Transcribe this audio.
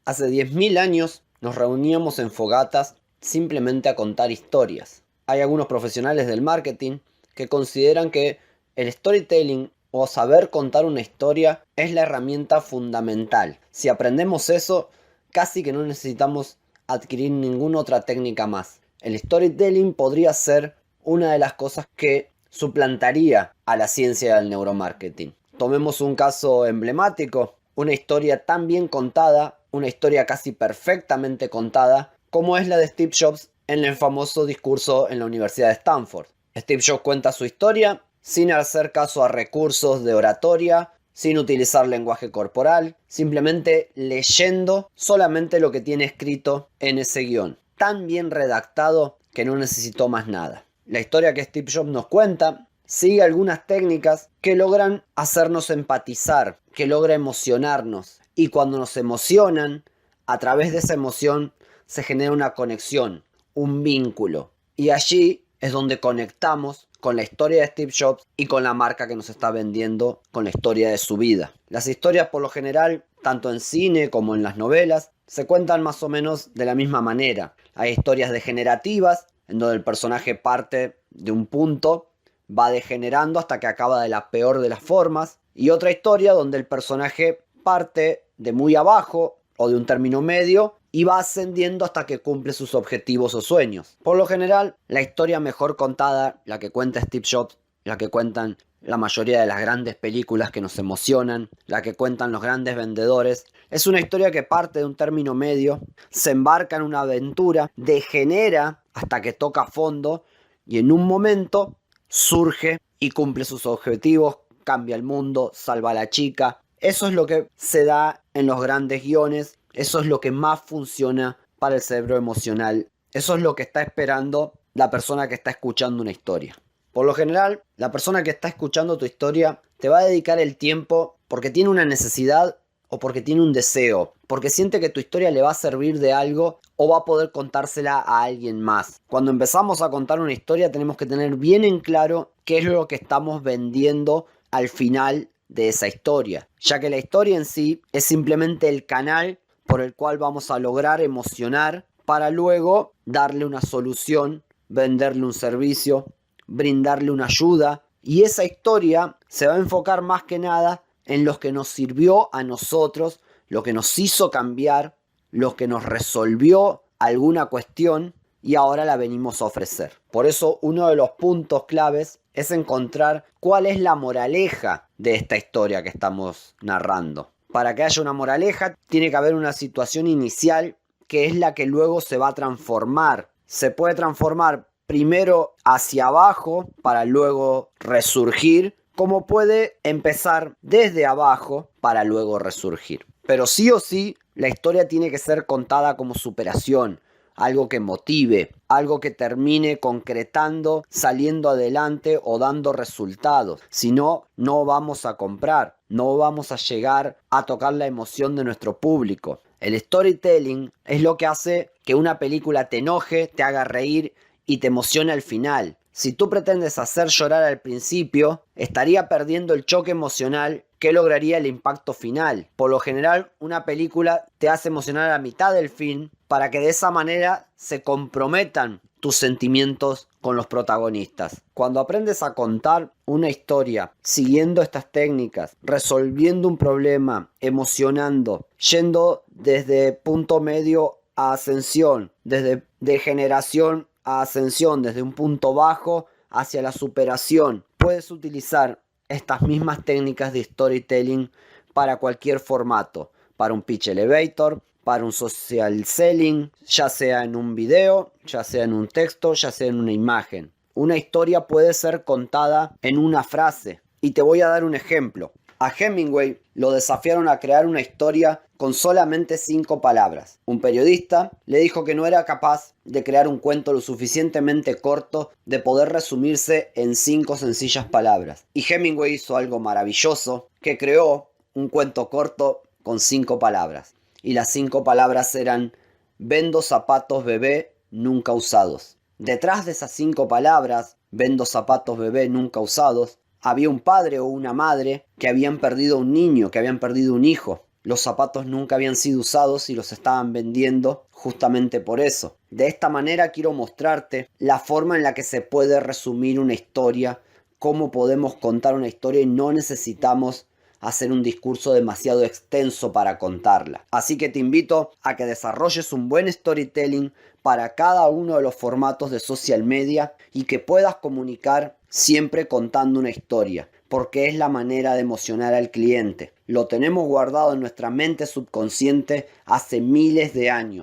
Hace 10.000 años nos reuníamos en fogatas simplemente a contar historias. Hay algunos profesionales del marketing que consideran que el storytelling o saber contar una historia es la herramienta fundamental. Si aprendemos eso, casi que no necesitamos adquirir ninguna otra técnica más. El storytelling podría ser una de las cosas que suplantaría a la ciencia del neuromarketing. Tomemos un caso emblemático, una historia tan bien contada, una historia casi perfectamente contada, como es la de Steve Jobs en el famoso discurso en la Universidad de Stanford. Steve Jobs cuenta su historia sin hacer caso a recursos de oratoria, sin utilizar lenguaje corporal, simplemente leyendo solamente lo que tiene escrito en ese guión. Tan bien redactado que no necesitó más nada. La historia que Steve Jobs nos cuenta sigue algunas técnicas que logran hacernos empatizar, que logra emocionarnos. Y cuando nos emocionan, a través de esa emoción se genera una conexión, un vínculo. Y allí es donde conectamos con la historia de Steve Jobs y con la marca que nos está vendiendo, con la historia de su vida. Las historias, por lo general, tanto en cine como en las novelas, se cuentan más o menos de la misma manera. Hay historias degenerativas, en donde el personaje parte de un punto, va degenerando hasta que acaba de la peor de las formas, y otra historia donde el personaje parte de muy abajo o de un término medio y va ascendiendo hasta que cumple sus objetivos o sueños. Por lo general, la historia mejor contada, la que cuenta Steve Jobs, la que cuentan la mayoría de las grandes películas que nos emocionan, la que cuentan los grandes vendedores, es una historia que parte de un término medio, se embarca en una aventura, degenera hasta que toca fondo y en un momento surge y cumple sus objetivos, cambia el mundo, salva a la chica. Eso es lo que se da en los grandes guiones, eso es lo que más funciona para el cerebro emocional, eso es lo que está esperando la persona que está escuchando una historia. Por lo general, la persona que está escuchando tu historia te va a dedicar el tiempo porque tiene una necesidad o porque tiene un deseo, porque siente que tu historia le va a servir de algo o va a poder contársela a alguien más. Cuando empezamos a contar una historia tenemos que tener bien en claro qué es lo que estamos vendiendo al final de esa historia, ya que la historia en sí es simplemente el canal por el cual vamos a lograr emocionar para luego darle una solución, venderle un servicio, brindarle una ayuda, y esa historia se va a enfocar más que nada en lo que nos sirvió a nosotros, lo que nos hizo cambiar, lo que nos resolvió alguna cuestión y ahora la venimos a ofrecer. Por eso uno de los puntos claves es encontrar cuál es la moraleja de esta historia que estamos narrando. Para que haya una moraleja tiene que haber una situación inicial que es la que luego se va a transformar. Se puede transformar primero hacia abajo para luego resurgir, como puede empezar desde abajo para luego resurgir. Pero sí o sí, la historia tiene que ser contada como superación, algo que motive, algo que termine concretando, saliendo adelante o dando resultados. Si no, no vamos a comprar, no vamos a llegar a tocar la emoción de nuestro público. El storytelling es lo que hace que una película te enoje, te haga reír y te emocione al final. Si tú pretendes hacer llorar al principio, estaría perdiendo el choque emocional que lograría el impacto final. Por lo general, una película te hace emocionar a mitad del film para que de esa manera se comprometan tus sentimientos con los protagonistas. Cuando aprendes a contar una historia siguiendo estas técnicas, resolviendo un problema, emocionando, yendo desde punto medio a ascensión, desde degeneración a ascensión, desde un punto bajo hacia la superación, puedes utilizar estas mismas técnicas de storytelling para cualquier formato, para un pitch elevator, para un social selling, ya sea en un video, ya sea en un texto, ya sea en una imagen. Una historia puede ser contada en una frase. Y te voy a dar un ejemplo. A Hemingway lo desafiaron a crear una historia con solamente 5 palabras. Un periodista le dijo que no era capaz de crear un cuento lo suficientemente corto de poder resumirse en 5 sencillas palabras. Y Hemingway hizo algo maravilloso, que creó un cuento corto con 5 palabras. Y las 5 palabras eran: vendo zapatos bebé nunca usados. Detrás de esas 5 palabras, vendo zapatos bebé nunca usados, había un padre o una madre que habían perdido un niño, que habían perdido un hijo. los zapatos nunca habían sido usados y los estaban vendiendo justamente por eso. De esta manera quiero mostrarte la forma en la que se puede resumir una historia, cómo podemos contar una historia y no necesitamos hacer un discurso demasiado extenso para contarla. Así que te invito a que desarrolles un buen storytelling para cada uno de los formatos de social media y que puedas comunicar siempre contando una historia, porque es la manera de emocionar al cliente. Lo tenemos guardado en nuestra mente subconsciente hace miles de años.